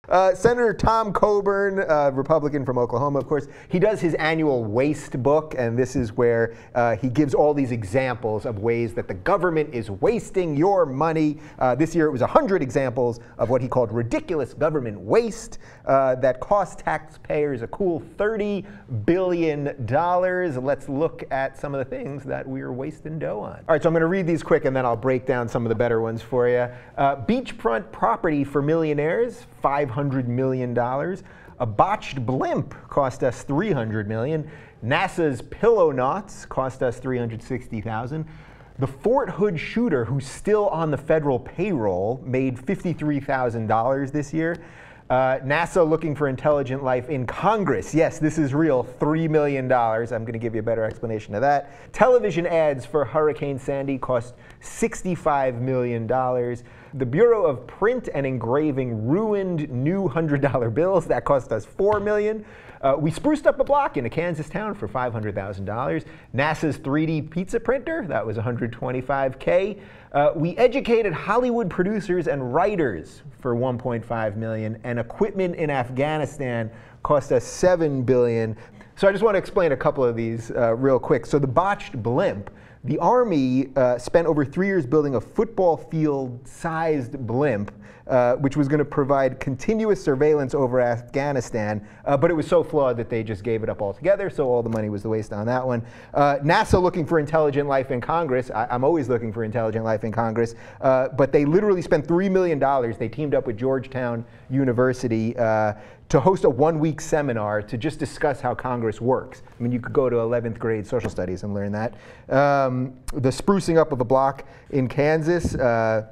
Senator Tom Coburn, Republican from Oklahoma, of course, he does his annual Wastebook, and this is where he gives all these examples of ways that the government is wasting your money. This year it was 100 examples of what he called ridiculous government waste that cost taxpayers a cool $30 billion. Let's look at some of the things that we're wasting dough on. All right, so I'm going to read these quick, and then I'll break down some of the better ones for you. Beachfront property for millionaires, $500 million. A botched blimp cost us $300 million. NASA's Pillownots cost us $360,000. The Fort Hood shooter, who's still on the federal payroll, made $53,000 this year. NASA looking for intelligent life in Congress. Yes, this is real, $3 million. I'm going to give you a better explanation of that. Television ads for Hurricane Sandy cost $65 million. The Bureau of Print and Engraving ruined new $100 bills. That cost us $4 million. We spruced up a block in a Kansas town for $500,000. NASA's 3D pizza printer, that was $125K. We educated Hollywood producers and writers for $1.5 million, and equipment in Afghanistan cost us $7 billion. So I just want to explain a couple of these real quick. So the botched blimp, the Army spent over 3 years building a football field-sized blimp, which was going to provide continuous surveillance over Afghanistan, but it was so flawed that they just gave it up altogether, so all the money was the waste on that one. NASA looking for intelligent life in Congress. I'm always looking for intelligent life in Congress, but they literally spent $3 million. They teamed up with Georgetown University to host a one-week seminar to just discuss how Congress works. I mean, you could go to 11th grade social studies and learn that. The sprucing up of a block in Kansas, the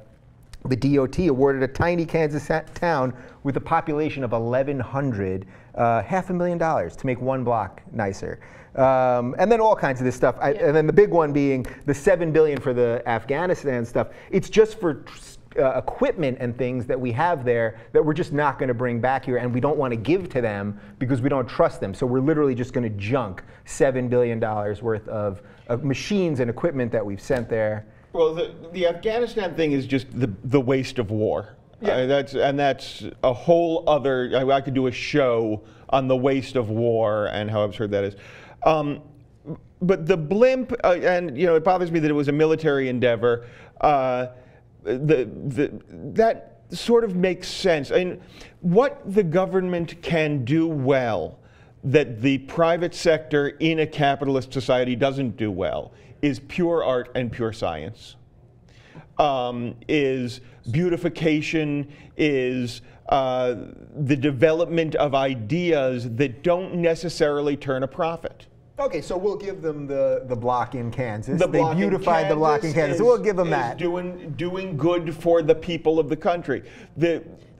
DOT awarded a tiny Kansas town with a population of 1,100 $500,000 to make one block nicer. And then all kinds of this stuff. And then the big one being the $7 billion for the Afghanistan stuff. It's just for equipment and things that we have there that we're just not going to bring back here, and we don't want to give to them because we don't trust them. So we're literally just going to junk $7 billion worth of machines and equipment that we've sent there. Well, the Afghanistan thing is just the waste of war. Yeah. That's a whole other, I could do a show on the waste of war and how absurd that is. But the blimp, and it bothers me that it was a military endeavor. That sort of makes sense. I mean, what the government can do well that the private sector in a capitalist society doesn't do well is pure art and pure science. Is beautification, is the development of ideas that don't necessarily turn a profit. Okay, so we'll give them the block in Kansas. They beautified the block in Kansas. So we'll give them that. Doing good for the people of the country.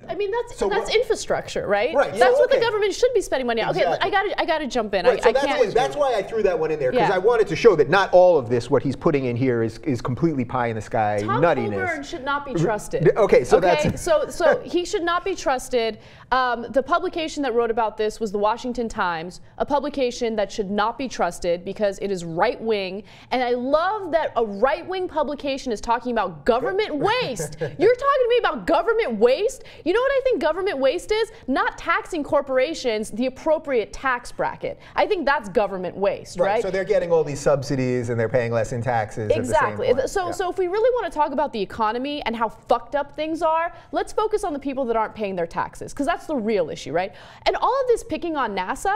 I mean, that's infrastructure, right? Right. That's what the government should be spending money on. Exactly. Okay, I gotta jump in. Right, so that's why I threw that one in there, because I wanted to show that not all of this, what he's putting in here, is completely pie in the sky nuttiness. Tom Coburn should not be trusted. Okay, so that's so he should not be trusted. The publication that wrote about this was the Washington Times, a publication that should not be trusted because it is right-wing. And I love that a right-wing publication is talking about government waste. You're talking to me about government waste? You know what I think government waste is? Not taxing corporations the appropriate tax bracket. I think that's government waste, right? So they're getting all these subsidies and they're paying less in taxes. Exactly. So if we really want to talk about the economy and how fucked up things are, let's focus on the people that aren't paying their taxes, because that's the real issue, right? And all of this picking on NASA,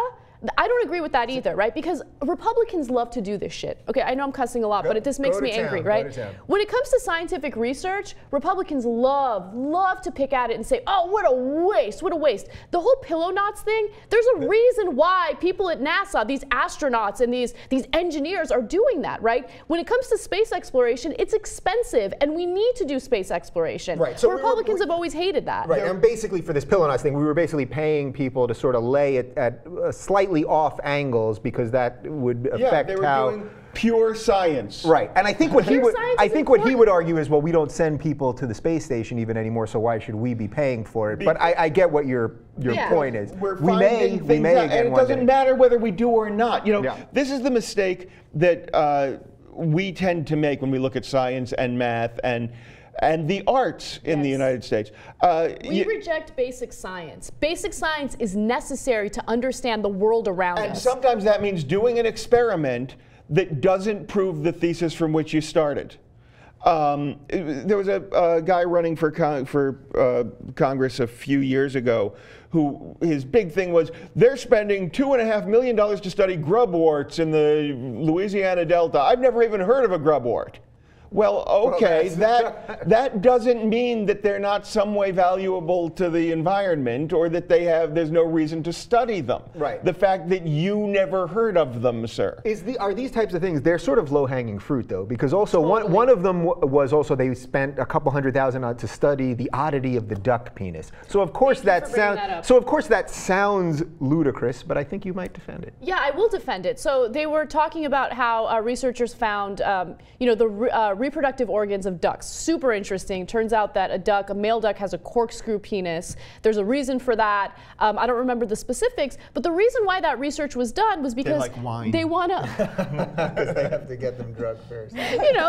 I don't agree with that either, right? Because Republicans love to do this shit. Okay, I know I'm cussing a lot, but this makes me angry, right? When it comes to scientific research, Republicans love to pick at it and say, oh, what a waste, what a waste. The whole Pillownots thing, there's a reason why people at NASA, these astronauts and these engineers are doing that, right? When it comes to space exploration, it's expensive, and we need to do space exploration. Right. So Republicans have always hated that. Right, and basically for this Pillownots thing, we were basically paying people to sort of lay it at slightly off angles, because that would affect they were doing pure science. Right, and I think what he would argue is, well, we don't send people to the space station even anymore, so why should we be paying for it? But I get what your point is. We may again, and it doesn't matter whether we do or not. This is the mistake that we tend to make when we look at science and math, and and the arts in the United States. We reject basic science. Basic science is necessary to understand the world around us. And sometimes that means doing an experiment that doesn't prove the thesis from which you started. There was a guy running for Congress a few years ago who his big thing was they're spending $2.5 million to study grubworts in the Louisiana Delta. I've never even heard of a grubwort. Well, okay, that doesn't mean that they're not some way valuable to the environment or that there's no reason to study them. Right. The fact that you never heard of them, sir. Are these types of things, they're sort of low-hanging fruit, though, because also one of them was also they spent a couple $100,000 to study the oddity of the duck penis. So of course that sounds ludicrous, but I think you might defend it. Yeah, I will defend it. So they were talking about how researchers found, the reproductive organs of ducks. Super interesting. Turns out that a male duck has a corkscrew penis. There's a reason for that. I don't remember the specifics, but the reason why that research was done was because they want to. Because they have to get them drugged first.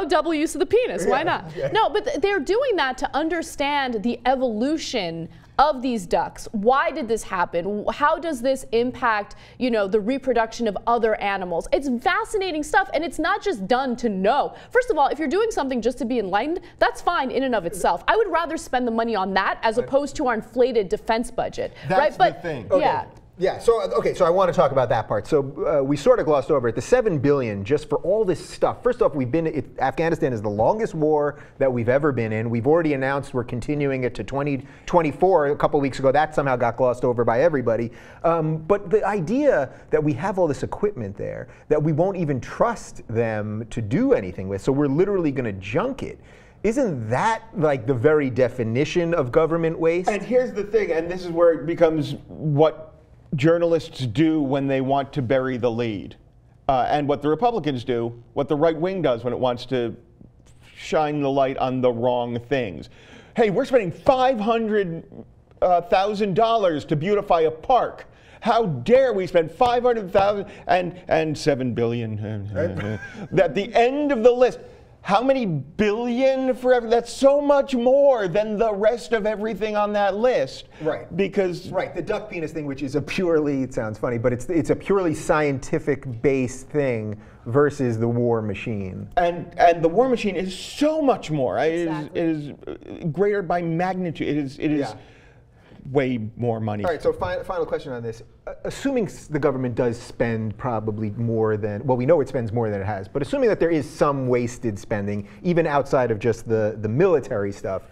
Double use of the penis. Why not? Yeah. No, but they're doing that to understand the evolution of these ducks. Why did this happen? How does this impact, the reproduction of other animals? It's fascinating stuff, and it's not just done to know. First of all, if you're doing something just to be enlightened, that's fine in and of itself. I would rather spend the money on that as opposed to our inflated defense budget. That's the thing. Okay. Yeah. Yeah, so I want to talk about that part. So we sort of glossed over it. The $7 billion just for all this stuff. First off, Afghanistan is the longest war that we've ever been in. We've already announced we're continuing it to 2024. A couple weeks ago, that somehow got glossed over by everybody. But the idea that we have all this equipment there that we won't even trust them to do anything with, so we're literally going to junk it. Isn't that like the very definition of government waste? And here's the thing, and this is where it becomes what journalists do when they want to bury the lead, and what the Republicans do, what the right wing does when it wants to shine the light on the wrong things. Hey, we're spending $500,000 to beautify a park. How dare we spend $500,000 and $7 billion at the end of the list? How many billion forever? That's so much more than the rest of everything on that list. Right. Because the duck penis thing, which is a purely, it sounds funny, but it's a purely scientific-based thing versus the war machine. And the war machine is so much more. Exactly. It is greater by magnitude. It is way more money. All right, so final question on this. Assuming the government does spend probably more than, well, we know it spends more than it has, but assuming that there is some wasted spending, even outside of just the military stuff,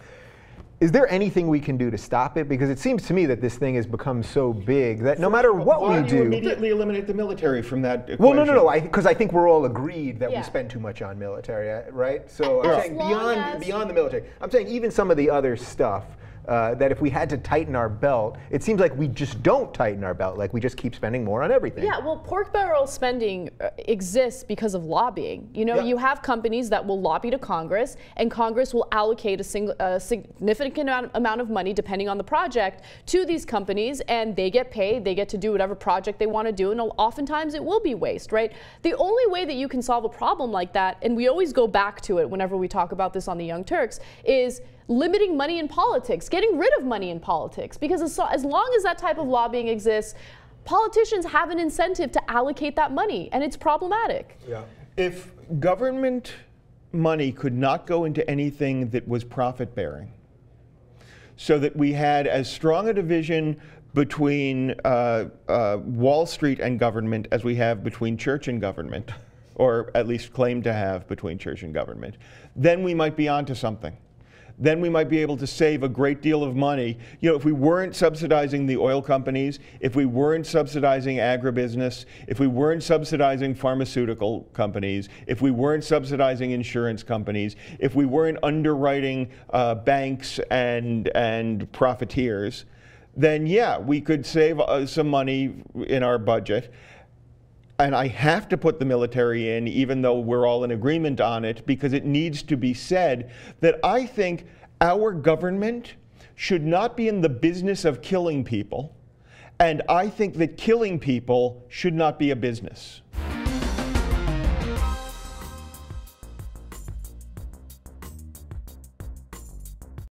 is there anything we can do to stop it? Because it seems to me that this thing has become so big that no matter what we do... you immediately eliminate the military from that equation? Well, no, because I think we're all agreed that we spend too much on military, right? So I'm saying beyond the military. I'm saying even some of the other stuff, that if we had to tighten our belt, it seems like we just don't tighten our belt, like we just keep spending more on everything. Yeah, well, pork barrel spending exists because of lobbying. You have companies that will lobby to Congress, and Congress will allocate a significant amount of money, depending on the project, to these companies, and they get paid, they get to do whatever project they want to do, and oftentimes it will be waste, right? The only way that you can solve a problem like that, and we always go back to it whenever we talk about this on the Young Turks, is limiting money in politics, getting rid of money in politics, because as long as that type of lobbying exists, politicians have an incentive to allocate that money, and it's problematic. Yeah. If government money could not go into anything that was profit-bearing, so that we had as strong a division between Wall Street and government as we have between church and government, or at least claim to have between church and government, then we might be onto something. Then we might be able to save a great deal of money. If we weren't subsidizing the oil companies, if we weren't subsidizing agribusiness, if we weren't subsidizing pharmaceutical companies, if we weren't subsidizing insurance companies, if we weren't underwriting banks and profiteers, then we could save some money in our budget. And I have to put the military in, even though we're all in agreement on it, because it needs to be said that I think our government should not be in the business of killing people. And I think that killing people should not be a business.